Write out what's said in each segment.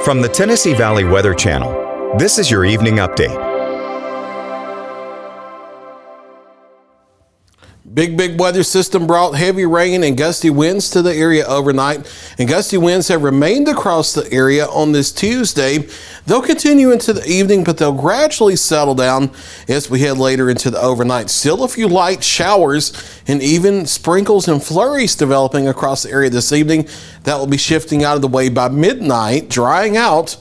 From the Tennessee Valley Weather Channel, this is your evening update. Big weather system brought heavy rain and gusty winds to the area overnight, and gusty winds have remained across the area on this Tuesday. They'll continue into the evening, but they'll gradually settle down as we head later into the overnight. Still a few light showers and even sprinkles and flurries developing across the area this evening. That will be shifting out of the way by midnight, drying out,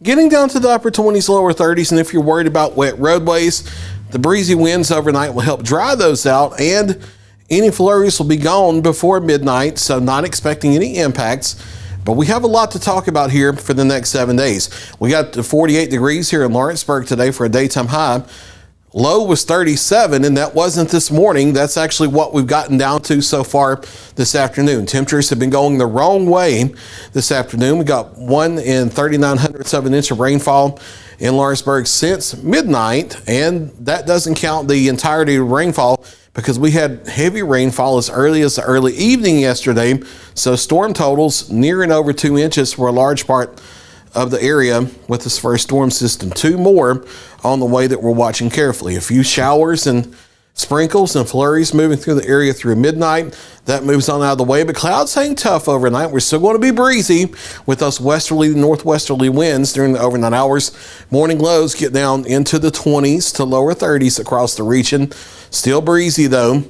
getting down to the upper 20s, lower 30s, and if you're worried about wet roadways, the breezy winds overnight will help dry those out, and any flurries will be gone before midnight, so not expecting any impacts. But we have a lot to talk about here for the next 7 days. We got to 48 degrees here in Lawrenceburg today for a daytime high. Low was 37, and that wasn't this morning. That's actually what we've gotten down to so far this afternoon. Temperatures have been going the wrong way this afternoon. We got 1 39/100ths of an inch of rainfall in Lawrenceburg since midnight, and that doesn't count the entirety of rainfall because we had heavy rainfall as early as the early evening yesterday. So storm totals near and over 2 inches for a large part of the area with this first storm system. 2 more on the way that we're watching carefully. A few showers and sprinkles and flurries moving through the area through midnight. That moves on out of the way, but clouds hang tough overnight. We're still going to be breezy with those westerly, northwesterly winds during the overnight hours. Morning lows get down into the 20s to lower 30s across the region. Still breezy though,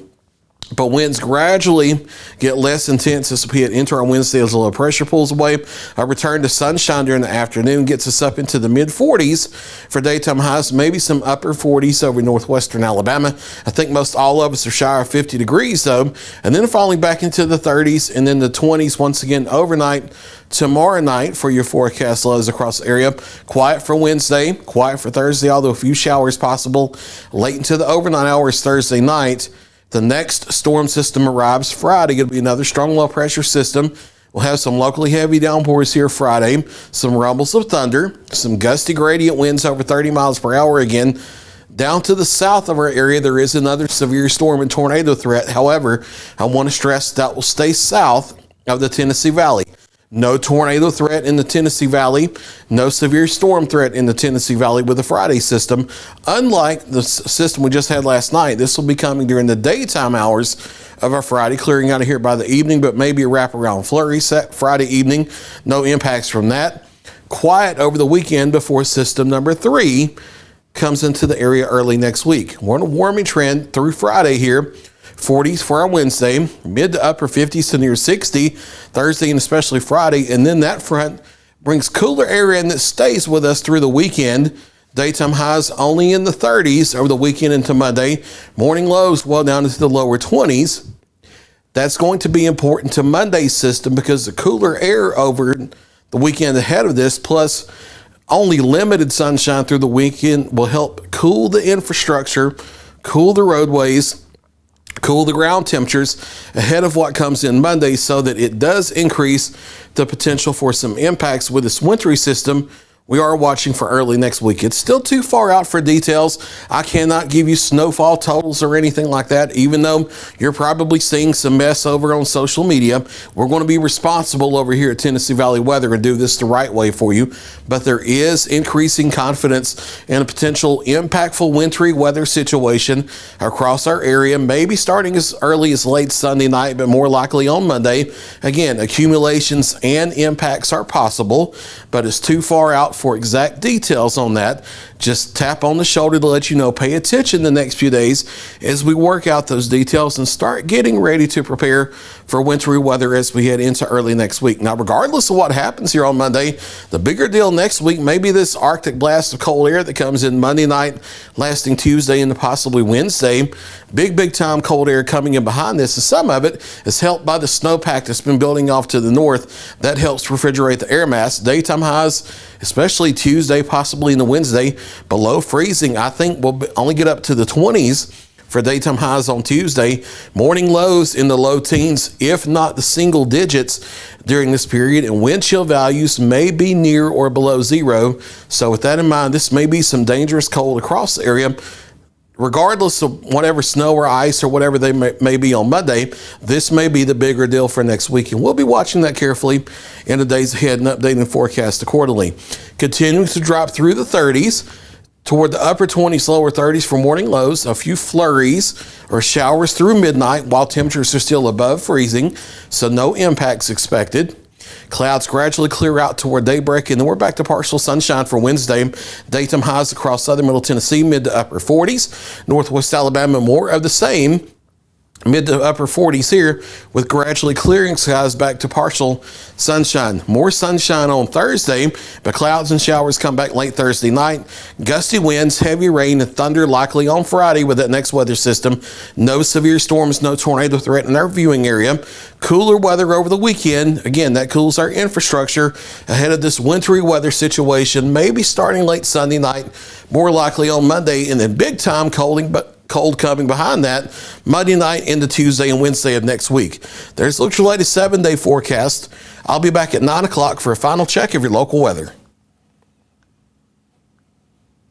but winds gradually get less intense as we head into our Wednesday as a low pressure pulls away. A return to sunshine during the afternoon gets us up into the mid-40s for daytime highs, maybe some upper 40s over northwestern Alabama. I think most all of us are shy of 50 degrees though, and then falling back into the 30s and then the 20s once again overnight tomorrow night for your forecast lows across the area. Quiet for Wednesday, quiet for Thursday, although a few showers possible late into the overnight hours Thursday night. The next storm system arrives Friday. It'll be another strong low pressure system. We'll have some locally heavy downpours here Friday, some rumbles of thunder, some gusty gradient winds over 30 miles per hour again. Down to the south of our area, there is another severe storm and tornado threat. However, I want to stress that will stay south of the Tennessee Valley. No tornado threat in the Tennessee Valley, no severe storm threat in the Tennessee Valley with the Friday system. Unlike the system we just had last night, this will be coming during the daytime hours of our Friday, clearing out of here by the evening, but maybe a wraparound flurry set Friday evening. No impacts from that. Quiet over the weekend before system number 3 comes into the area early next week. We're on a warming trend through Friday here. 40s for our Wednesday, mid to upper 50s to near 60 Thursday and especially Friday. And then that front brings cooler air in that stays with us through the weekend. Daytime highs only in the 30s over the weekend into Monday. Morning lows well down into the lower 20s. That's going to be important to Monday's system because the cooler air over the weekend ahead of this, plus only limited sunshine through the weekend, will help cool the infrastructure, cool the roadways, cool the ground temperatures ahead of what comes in Monday so that it does increase the potential for some impacts with this wintry system we are watching for early next week. It's still too far out for details. I cannot give you snowfall totals or anything like that, even though you're probably seeing some mess over on social media. We're going to be responsible over here at Tennessee Valley Weather and do this the right way for you. But there is increasing confidence in a potential impactful wintry weather situation across our area, maybe starting as early as late Sunday night, but more likely on Monday. Again, accumulations and impacts are possible, but it's too far out for exact details on that. Just tap on the shoulder to let you know, pay attention the next few days as we work out those details and start getting ready to prepare for wintry weather as we head into early next week. Now, regardless of what happens here on Monday, the bigger deal next week may be this Arctic blast of cold air that comes in Monday night, lasting Tuesday into possibly Wednesday. Big time cold air coming in behind this, and some of it is helped by the snowpack that's been building off to the north. That helps refrigerate the air mass. Daytime highs, especially Tuesday, possibly into Wednesday, below freezing. I think we'll only get up to the 20s for daytime highs on Tuesday. Morning lows in the low teens, if not the single digits during this period, and wind chill values may be near or below zero. So with that in mind, this may be some dangerous cold across the area. regardless of whatever snow or ice or whatever they may be on Monday, this may be the bigger deal for next week. And we'll be watching that carefully in the days ahead and updating the forecast accordingly. Continuing to drop through the 30s toward the upper 20s, lower 30s for morning lows. A few flurries or showers through midnight while temperatures are still above freezing, so no impacts expected. Clouds gradually clear out toward daybreak, and then we're back to partial sunshine for Wednesday. Daytime highs across southern middle Tennessee, mid to upper 40s. Northwest Alabama, more of the same, mid to upper 40s here, with gradually clearing skies back to partial sunshine. More sunshine on Thursday, but clouds and showers come back late Thursday night. Gusty winds, heavy rain, and thunder likely on Friday with that next weather system. No severe storms, no tornado threat in our viewing area. Cooler weather over the weekend. Again, that cools our infrastructure ahead of this wintry weather situation, maybe starting late Sunday night, more likely on Monday, and then big time cold coming behind that Monday night into Tuesday and Wednesday of next week. There's your latest 7-day forecast. I'll be back at 9 o'clock for a final check of your local weather.